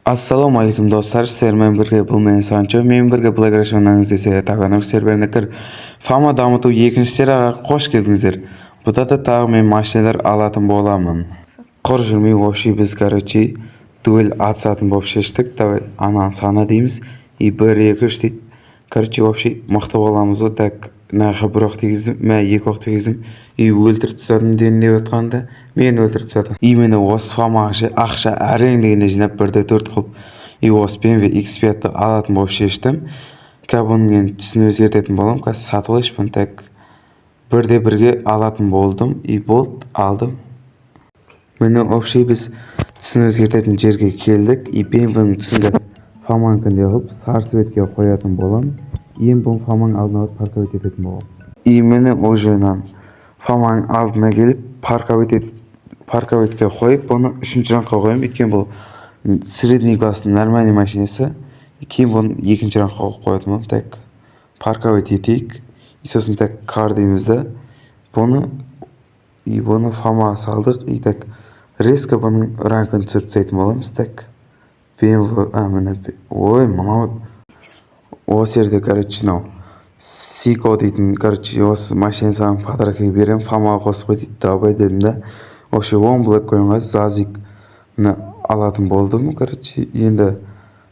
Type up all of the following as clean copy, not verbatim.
Assalomu alaykum do'stlar, sizlarмен birga бұл мен Санчо. Мен бірге Благрашонаңыз десе тағаныр серверіне кір. Фама дамыту екінші серияға қош келдіңіздер. Бұда да тағы мен машиналар алатын боламын. Құр жүрмей вообще біз дуэль атысатын болып шештік. Давай ананы сана дейміз. И 1-2-3 дейді. Вообще мықты боламыз ғой. Так нағы бір оқ тегізім, мә 2 оқ тегізім. И өлтіріп тастадым деп отқанда мен өлтіріп тастадым. Именно осы фамаға ақша әрең дегенде жинап 1-4 қылып и осы BMW X5-ті алатын болып шештім. Бұның мен түсін өзгертетін болам. Сатып алайыншы бұны. Так 1-1-ге алатын болдым. И болды, алдым. Міне вообще біз түсін өзгертетін жерге келдік. И BMW-ның түсін фаманкінде қылып сары светке қоятын болам. Ең бұл фаманың алдына парковать ететін болам. И мені ол жөнен фаманың алдына келіп парковайтке қойып, оны 3-ші ранға қойым. Өйткені бұл средний класстың нормальный машинасы. Кейін бұны 2-ші ранға қоятын болам. Так парковать етейік. И сосын так кар деймізді. Бұны фамаға салдық. И так резко бұның ранкын түсіріп тастайтын боламыз. Так BMW, ой, мынау осы жерде, Сико дейтін, осы машина саған подаркаға берем, фамаға қосып қой дейді, давай дедім да. Вообще 10 блок қойынға Зазикны алатын болдым. Енді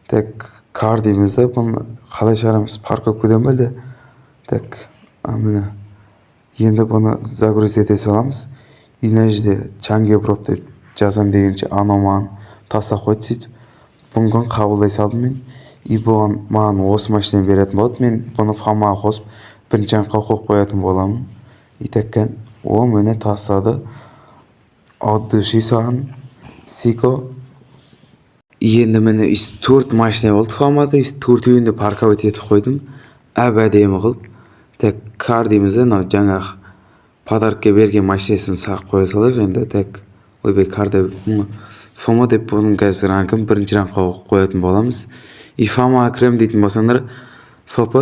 так кар дейміз да, бұны қалай шығарамыз, парковкадан бәлді. Так, енді бұны загруз ете саламыз. И мына жерде Чангеброп деп жазам дегенше анау тастап қойды сөйтіп. Бұны қабылдай салдым мен. И бұған маған осы машинаны беретін болады. Мен бұны фамаға қосып 1-ші ранға қойып қоятын боламын. И таккен о мені тастады. От души саған Сико. Енді мені 4 машина болды фамада. 4-інде парковать етіп қойдым. Әдемі қылып. Так кар дейміз де, жаңағы подаркаға берген машинасын сақ қоя салайық. Енді так ойбай карда фама деп бұның қазір ранкын 1-ші ранға қоятын боламыз. И фамаға кірем дейтін болсаңдар, ФП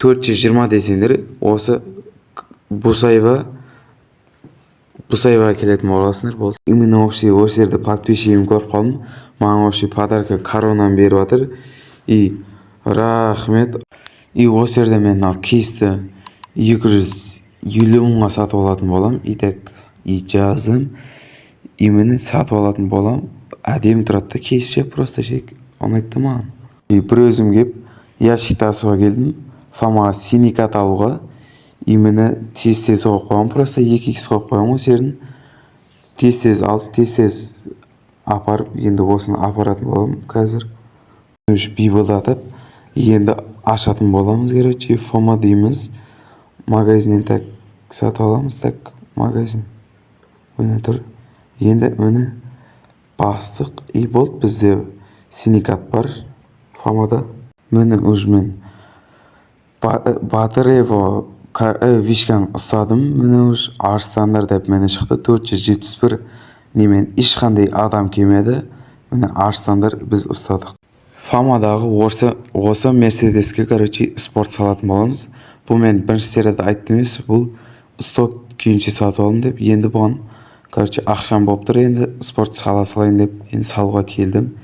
420 десеңдер, осы Бусаева келетін боласыңдар болды. Именно вообще осы жерде подписчигім көріп қалдым. Маған вообще подарка коронаны беріп жатыр. И рахмет. И осы жерде мен кейсті 250 мыңға сатып алатын болам. И так жазым. И мені сатып алатын болам. Әдемі тұрады кейсше, просто жек ұнайтты маған. И бір өзім кеп ящик тасуға келдім. Фамаға синикат алуға. И мені тез-тез қойып қойам. Просто 2x қойып қойам осы жерін. Тез-тез алып, тез-тез апарып, енді осыны апаратын болам қазір. Бибылдатып, енді ашатын боламыз. Фама дейміз. Магазинен так сатып аламыз. Так магазин. Мені тұр. Енді мені бастық. И болды, бізде синикат бар. Фамада. Мені ұжмен Батырево вишкан ұстадым. Мені ұж арыстандар деп мені шықты. 471 немен ешқандай адам келмеді. Мені арыстандар біз ұстадық. Фамадағы осы Мерседеске спорт салатын боламыз. Бұл мен бірінші серияда айттым емес. Бұл сток күйінше сатып алдым деп. Енді бұған ақшам болып тұр. Енді спорт сала салайын деп енді салуға келдім.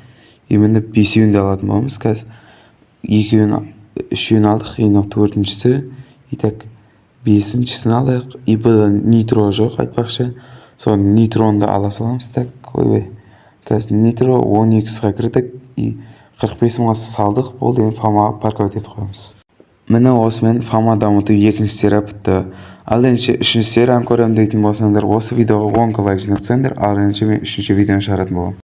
Именно 5-інде алатын боламыз. Қазір 2-3-ін алдық. Енді 4-шісі. И так 5-шісін алайық. И бұл нитро жоқ айтпақшы. Соны нитроны ала саламыз. Так ойбай. Қазір нитро 12-ға кірдік. И 45 мыңға салдық. Бұл енді фамаға парковать етіп қойымыз. Міне осымен фама дамыту 2-ші серия бітті. Ал енді 3-ші серияны көрем дейтін болсаңдар, осы видеоға 10 лайк жинап тастаңдар. Ал енді мен 3-ші видеоны шығаратын боламын.